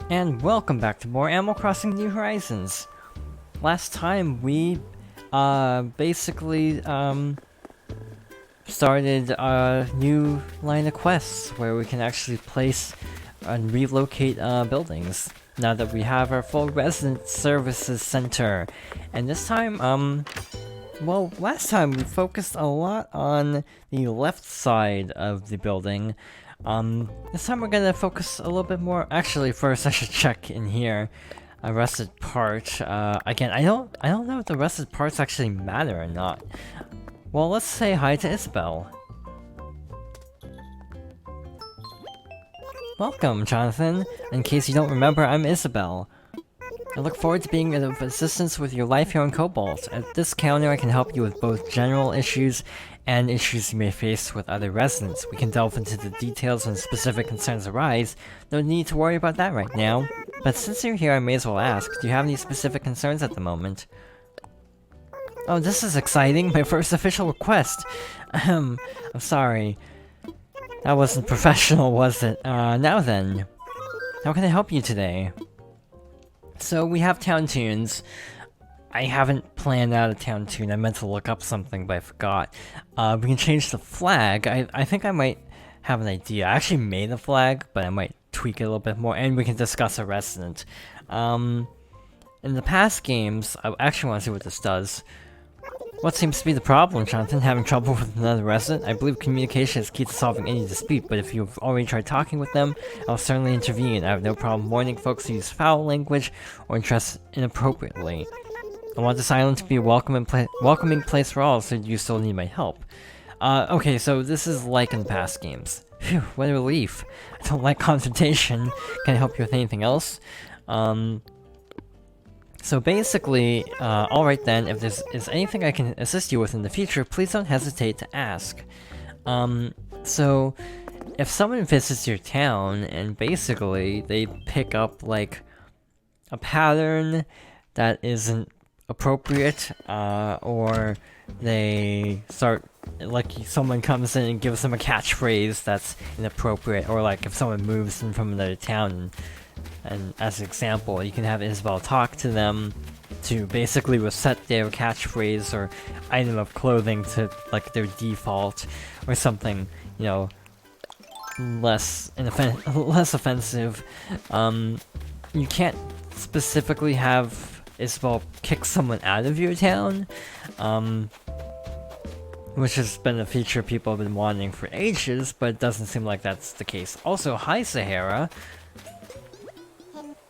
And welcome back to more Animal Crossing New Horizons. Last time we basically started a new line of quests where we can actually place and relocate buildings now that we have our full resident services center. And this time, well, last time we focused a lot on the left side of the building. This time we're gonna focus a little bit more. Actually, first I should check in here. A rusted part. Again, I don't know if the rusted parts actually matter or not. Well, let's say hi to Isabelle. Welcome, Jonathan. In case you don't remember, I'm Isabelle. I look forward to being of assistance with your life here on Cobalt. At this counter, I can help you with both general issues and issues you may face with other residents. We can delve into the details when specific concerns arise. No need to worry about that right now. But since you're here, I may as well ask, do you have any specific concerns at the moment? Oh, this is exciting! My first official request! I'm sorry. That wasn't professional, was it? Now then. How can I help you today? So, we have town tunes. I haven't planned out a town tune. I meant to look up something, but I forgot. We can change the flag. I think I might have an idea. I actually made a flag, but I might tweak it a little bit more, and we can discuss a resident. In the past games, I actually want to see what this does. What seems to be the problem, Jonathan? Having trouble with another resident? I believe communication is key to solving any dispute, but if you've already tried talking with them, I'll certainly intervene. I have no problem warning folks who use foul language or dress inappropriately. I want this island to be a welcoming place for all, so you still need my help. Okay, so this is like in past games. Phew, what a relief. I don't like confrontation. Can I help you with anything else? So basically, alright then, if there's anything I can assist you with in the future, please don't hesitate to ask. So, if someone visits your town, and basically, they pick up, like, a pattern that isn't appropriate, or they start, like, someone comes in and gives them a catchphrase that's inappropriate, or like, if someone moves in from another town, and as an example, you can have Isabelle talk to them to basically reset their catchphrase or item of clothing to like their default or something, you know, less offensive. You can't specifically have Isabelle kick someone out of your town, which has been a feature people have been wanting for ages, but it doesn't seem like that's the case. Also, hi Sahara.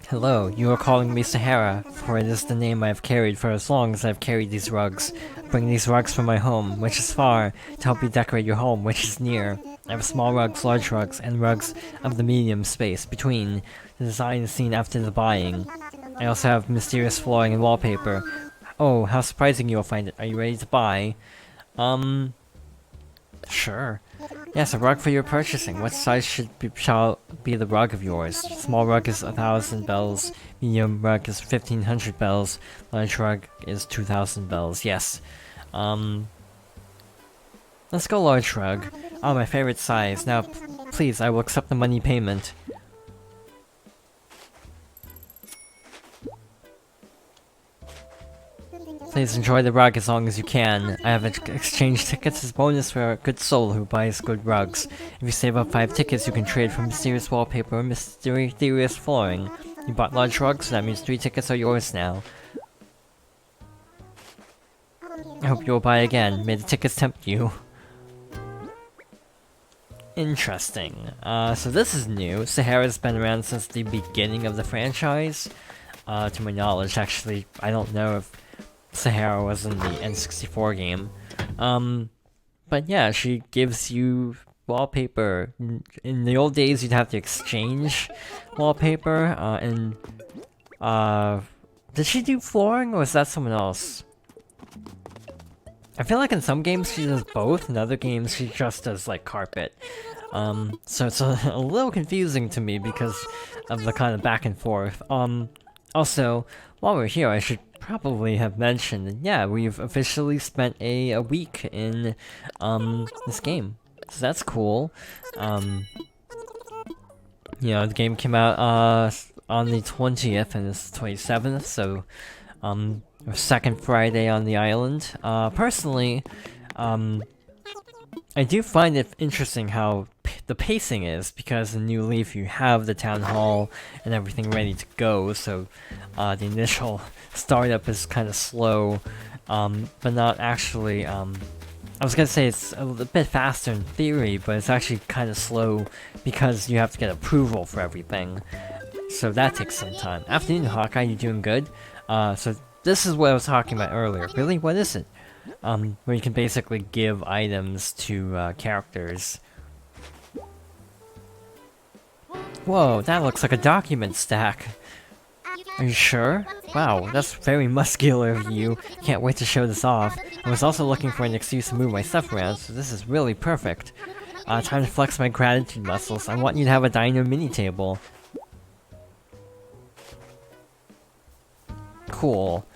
Hello, you are calling me Sahara, for it is the name I have carried for as long as I have carried these rugs. I bring these rugs from my home, which is far, to help you decorate your home, which is near. I have small rugs, large rugs, and rugs of the medium space between. The design is seen after the buying. I also have mysterious flooring and wallpaper. Oh, how surprising you'll find it. Are you ready to buy? Sure. Yes, a rug for your purchasing. What size shall be the rug of yours? Small rug is 1,000 bells. Medium rug is 1,500 bells. Large rug is 2,000 bells. Yes. Let's go large rug. Oh, my favorite size. Now, please, I will accept the money payment. Please enjoy the rug as long as you can. I have exchange tickets as bonus for a good soul who buys good rugs. If you save up 5 tickets, you can trade for mysterious wallpaper or mysterious flooring. You bought large rugs, so that means 3 tickets are yours now. I hope you'll buy again. May the tickets tempt you. Interesting. So this is new. Sahara's been around since the beginning of the franchise. To my knowledge, actually, I don't know if Sahara was in the N64 game. But yeah, she gives you wallpaper. In the old days, you'd have to exchange wallpaper, did she do flooring, or was that someone else? I feel like in some games she does both, in other games she just does, like, carpet. So it's a little confusing to me because of the kind of back and forth. Also, while we're here, I should probably have mentioned that, yeah, we've officially spent a week in, this game. So that's cool. You know, the game came out, on the 20th and it's the 27th, so our second Friday on the island. Personally, I do find it interesting how the pacing is, because in New Leaf you have the town hall and everything ready to go, so the initial startup is kind of slow, but not actually. I was gonna say it's a bit faster in theory, but it's actually kind of slow because you have to get approval for everything. So that takes some time. Afternoon, Hawkeye, you doing good? So this is what I was talking about earlier. Really? What is it? Where you can basically give items to characters. Whoa, that looks like a document stack. Are you sure? Wow, that's very muscular of you. Can't wait to show this off. I was also looking for an excuse to move my stuff around, so this is really perfect. Time to flex my gratitude muscles. I want you to have a dino mini table. Cool.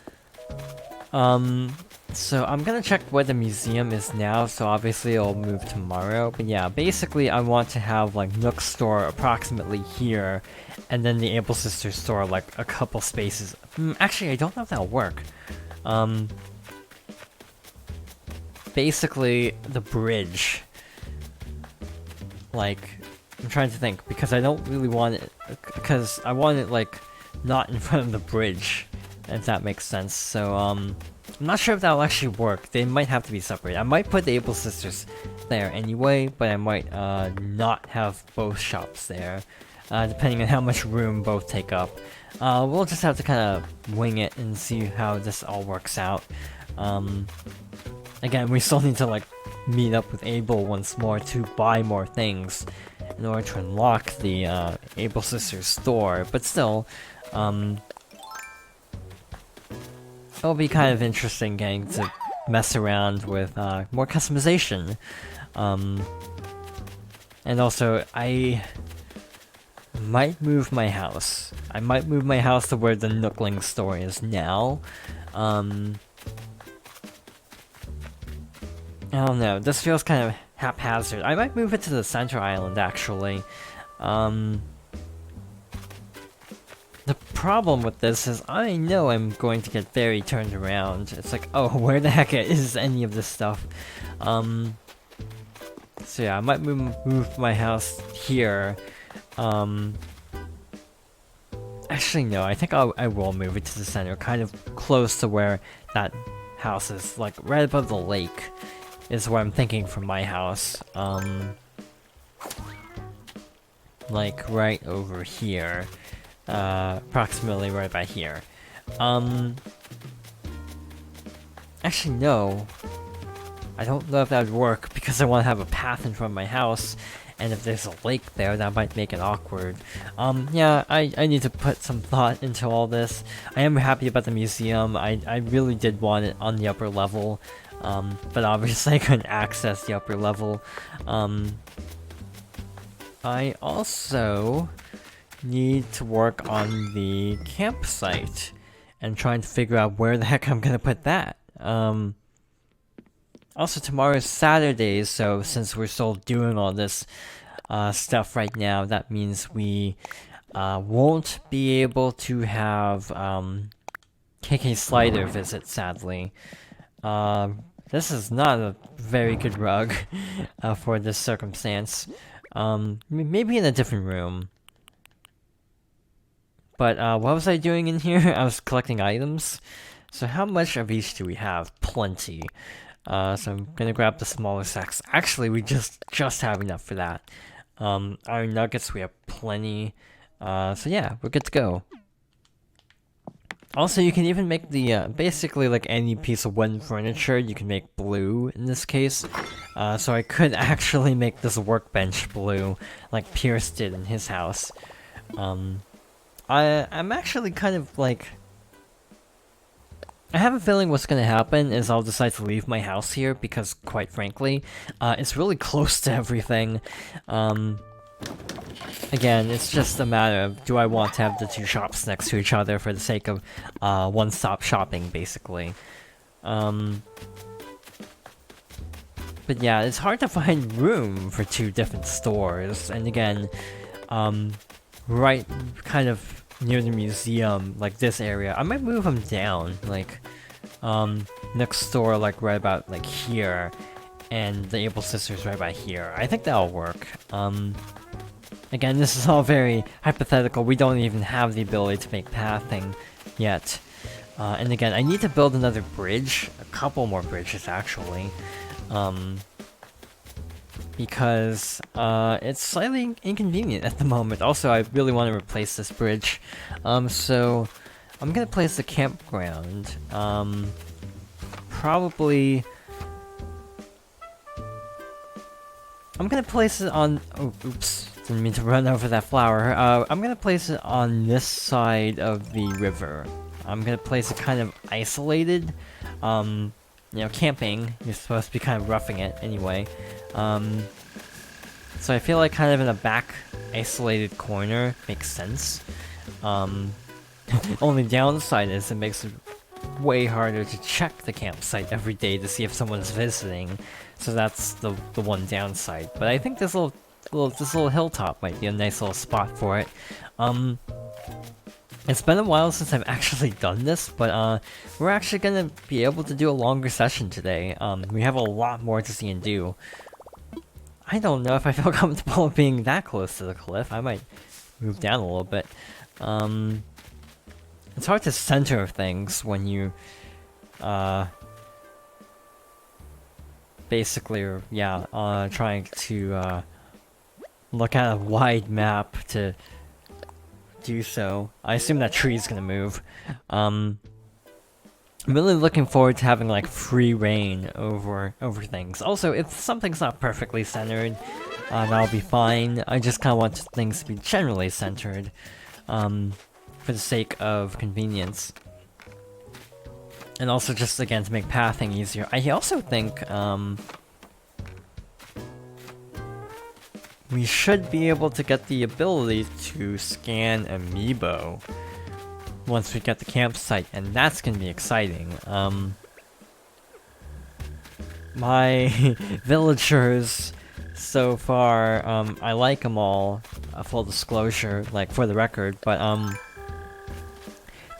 So I'm gonna check where the museum is now, so obviously it'll move tomorrow. But yeah, basically I want to have like Nook's store approximately here, and then the Able Sisters store like a couple spaces. Actually, I don't know if that'll work. Basically the bridge. Like, I'm trying to think, because I don't really want it, because I want it like not in front of the bridge, if that makes sense. So I'm not sure if that'll actually work. They might have to be separated. I might put the Able Sisters there anyway, but I might not have both shops there, depending on how much room both take up. We'll just have to kind of wing it and see how this all works out. Again, we still need to like meet up with Able once more to buy more things in order to unlock the Able Sisters store, but still, it'll be kind of interesting getting to mess around with more customization. And also, I might move my house. I might move my house to where the Nookling store is now. I don't know, this feels kind of haphazard. I might move it to the center island, actually. The problem with this is I know I'm going to get very turned around. It's like, oh, where the heck is any of this stuff? So yeah, I might move my house here. Actually, no, I think I will move it to the center, kind of close to where that house is, like right above the lake is what I'm thinking for my house. Like right over here. Approximately right by here. Actually, no. I don't know if that would work because I want to have a path in front of my house, and if there's a lake there, that might make it awkward. Yeah, I need to put some thought into all this. I am happy about the museum. I really did want it on the upper level, but obviously I couldn't access the upper level. I also need to work on the campsite and trying to figure out where the heck I'm gonna put that. Also, tomorrow is Saturday, so since we're still doing all this stuff right now, that means we won't be able to have KK Slider visit, sadly. This is not a very good rug for this circumstance. Maybe in a different room. But what was I doing in here? I was collecting items. So how much of each do we have? Plenty. So I'm gonna grab the smaller sacks. Actually, we just have enough for that. Iron nuggets, we have plenty. So yeah, we're good to go. Also, you can even make the, basically like any piece of wooden furniture, you can make blue in this case. So I could actually make this workbench blue, like Pierce did in his house. I'm actually kind of like... I have a feeling what's gonna happen is I'll decide to leave my house here because, quite frankly, it's really close to everything. Again, it's just a matter of, do I want to have the two shops next to each other for the sake of one-stop shopping, basically. But yeah, it's hard to find room for two different stores, and again, right kind of near the museum, like this area. I might move them down, like, next door, like right about like here, and the Able Sisters right about here. I think that'll work. Again, this is all very hypothetical. We don't even have the ability to make pathing yet. And again, I need to build another bridge, a couple more bridges actually, because it's slightly inconvenient at the moment. Also, I really want to replace this bridge, so I'm gonna place the campground, probably... I'm gonna place it on... Oh, oops. Didn't mean to run over that flower. I'm gonna place it on this side of the river. I'm gonna place it kind of isolated. You know, camping, you're supposed to be kind of roughing it anyway. So I feel like kind of in a back, isolated corner makes sense. Only downside is it makes it way harder to check the campsite every day to see if someone's visiting. So that's the one downside. But I think this little hilltop might be a nice little spot for it. It's been a while since I've actually done this, but we're actually gonna be able to do a longer session today. We have a lot more to see and do. I don't know if I feel comfortable being that close to the cliff. I might move down a little bit. It's hard to center things when you basically are, yeah, trying to look at a wide map to do so. I assume that tree's gonna move. I'm really looking forward to having like free reign over things. Also, if something's not perfectly centered, that'll be fine. I just kind of want things to be generally centered, for the sake of convenience. And also just, again, to make pathing easier. I also think, we should be able to get the ability to scan Amiibo once we get the campsite, and that's gonna be exciting. My villagers so far, I like them all, full disclosure, like, for the record, but,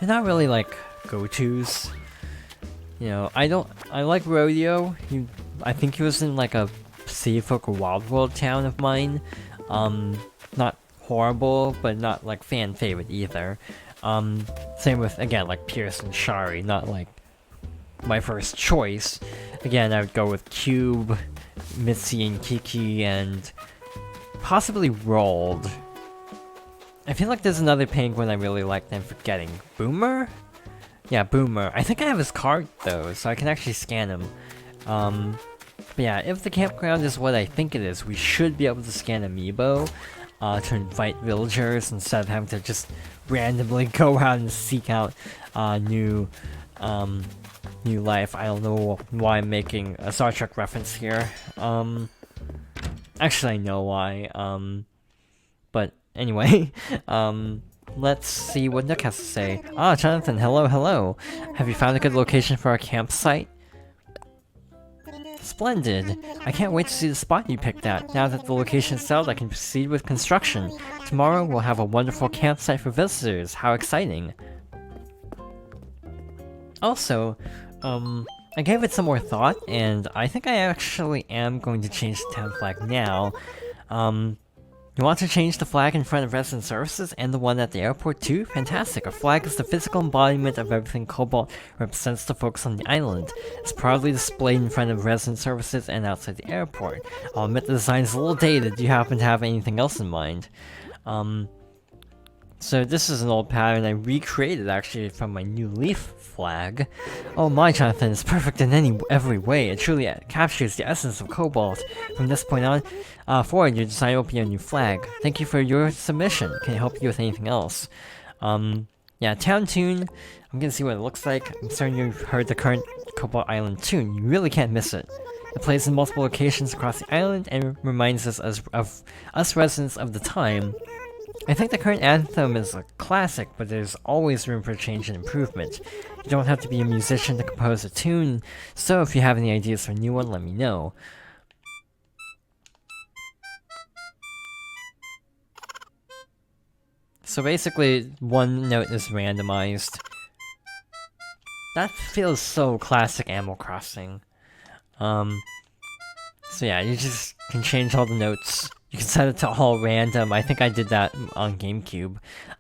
they're not really, like, go-tos. You know, I like Rodeo. I think he was in, like, a Seafolk or Wild World town of mine. Not horrible, but not, like, fan favorite either. Same with, again, like, Pierce and Shari, not, like, my first choice. Again, I would go with Cube, Mitzi and Kiki, and possibly Rolled. I feel like there's another penguin I really like that I'm forgetting. Boomer? Yeah, Boomer. I think I have his card, though, so I can actually scan him. But yeah, if the campground is what I think it is, we should be able to scan Amiibo, to invite villagers instead of having to just randomly go out and seek out, new life. I don't know why I'm making a Star Trek reference here. Actually I know why, but anyway, let's see what Nook has to say. Ah, Jonathan, hello. Have you found a good location for our campsite? Splendid! I can't wait to see the spot you picked at. Now that the location is settled, I can proceed with construction. Tomorrow we'll have a wonderful campsite for visitors. How exciting! Also, I gave it some more thought, and I think I actually am going to change the town flag now. You want to change the flag in front of resident services and the one at the airport too? Fantastic! Our flag is the physical embodiment of everything Cobalt represents to folks on the island. It's proudly displayed in front of resident services and outside the airport. I'll admit the design is a little dated. Do you happen to have anything else in mind? So this is an old pattern I recreated actually from my new Leaf flag. Oh my, Jonathan, it's perfect in every way. It truly captures the essence of Cobalt. From this point on, forward, your design will be a new flag. Thank you for your submission. Can I help you with anything else? Yeah, Town Tune. I'm gonna see what it looks like. I'm certain you've heard the current Cobalt Island tune. You really can't miss it. It plays in multiple locations across the island and reminds us of us residents of the time. I think the current anthem is a classic, but there's always room for change and improvement. You don't have to be a musician to compose a tune, so if you have any ideas for a new one, let me know. So basically, one note is randomized. That feels so classic Animal Crossing. So yeah, you just can change all the notes. You can set it to all random. I think I did that on GameCube.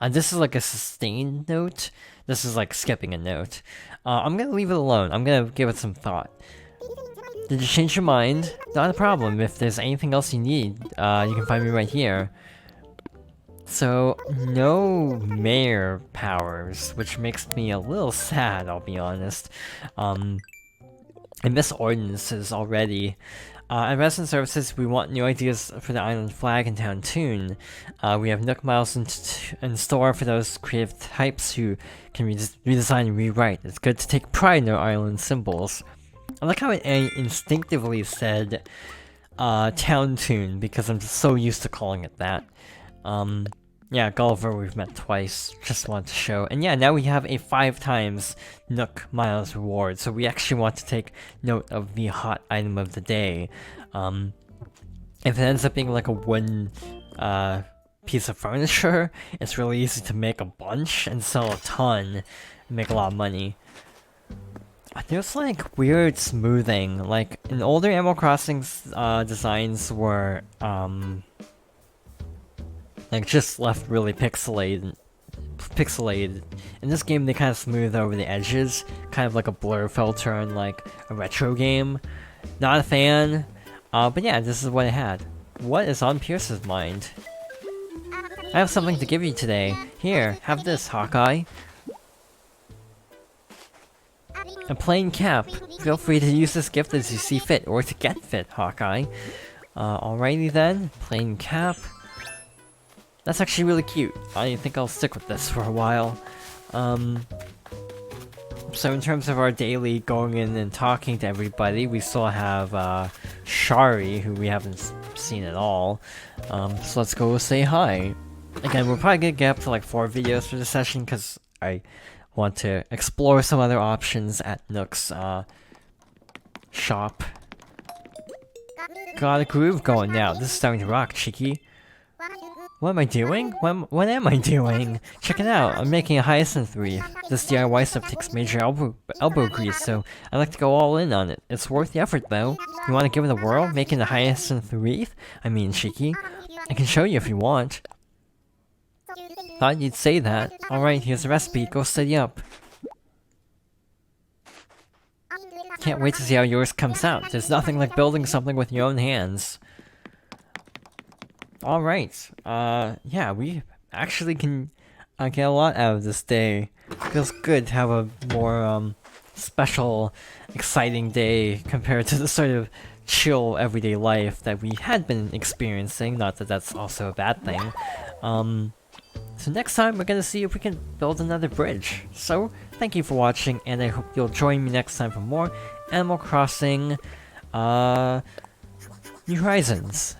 This is like a sustained note. This is like skipping a note. I'm gonna leave it alone. I'm gonna give it some thought. Did you change your mind? Not a problem. If there's anything else you need, you can find me right here. So, no mayor powers, which makes me a little sad, I'll be honest. I miss ordinances already. At Resident Services, we want new ideas for the island flag and town tune. We have Nook Miles in store for those creative types who can redesign and rewrite. It's good to take pride in our island symbols. I like how it instinctively said town tune, because I'm just so used to calling it that. Yeah, Gulliver we've met twice, just want to show. And yeah, now we have a 5 times Nook Miles reward, so we actually want to take note of the hot item of the day. If it ends up being like a wooden piece of furniture, it's really easy to make a bunch and sell a ton and make a lot of money. There's like weird smoothing, like in older Animal Crossing's designs were like just left really pixelated. In this game, they kind of smooth over the edges, kind of like a blur filter in like a retro game. Not a fan, but yeah, this is what it had. What is on Pierce's mind? I have something to give you today. Here, have this, Hawkeye. A plain cap. Feel free to use this gift as you see fit, or to get fit, Hawkeye. Alrighty then, plain cap. That's actually really cute. I think I'll stick with this for a while. So in terms of our daily going in and talking to everybody, we still have Shari, who we haven't seen at all. So let's go say hi. Again, we're probably gonna get up to like 4 videos for this session, because I want to explore some other options at Nook's shop. Got a groove going now. This is starting to rock, cheeky. What am I doing? What am I doing? Check it out, I'm making a hyacinth wreath. This DIY stuff takes major elbow grease, so I like to go all in on it. It's worth the effort though. You want to give it a whirl, making a hyacinth wreath? I mean, cheeky. I can show you if you want. Thought you'd say that. Alright, here's the recipe, go steady up. Can't wait to see how yours comes out. There's nothing like building something with your own hands. Alright, yeah, we actually can get a lot out of this day. Feels good to have a more, special, exciting day compared to the sort of chill everyday life that we had been experiencing, not that that's also a bad thing. So next time we're gonna see if we can build another bridge. So, thank you for watching, and I hope you'll join me next time for more Animal Crossing, New Horizons.